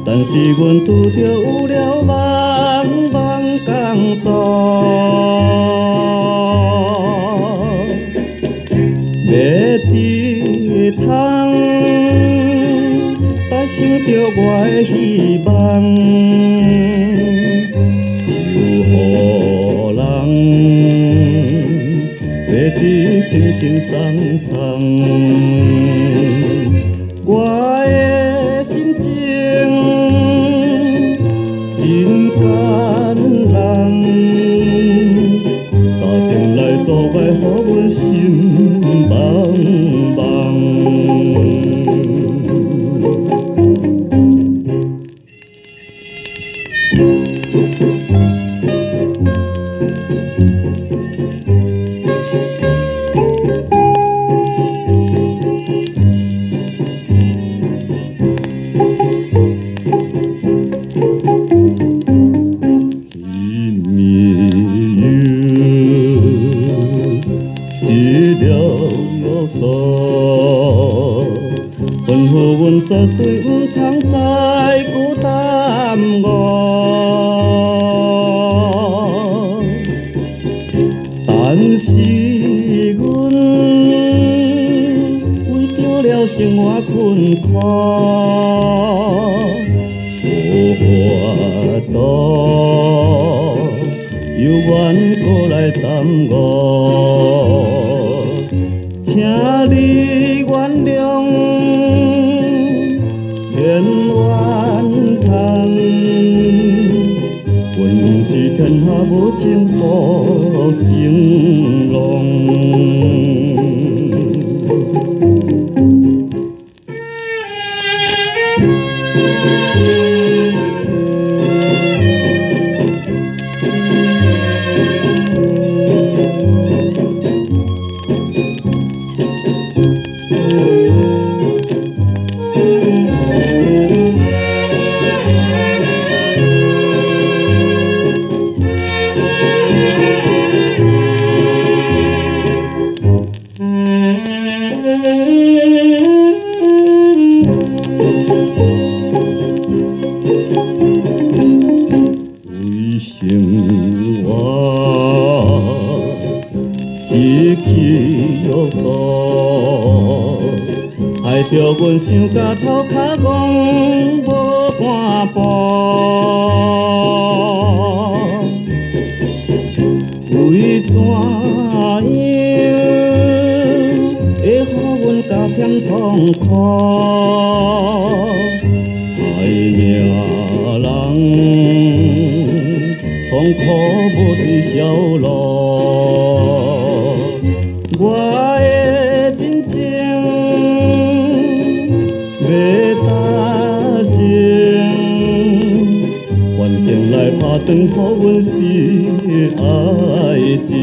但是阮拄着有了茫茫工作，要低通，达成着我的希望，就予人要得轻轻松松。我的心情真感人，打电来做摆，予阮心茫茫。吩咐阮绝对毋通再孤单我，但是阮为着了生活困苦，无法度犹原搁来耽误，请你原谅。愿怨叹，阮是天下无情负情郎。为生活失去约束，害着阮想甲头壳戆无半步。为怎样会予阮加添痛苦？害命人。痛苦无对消落，我的真情要达成，环境来打断，予阮是爱情。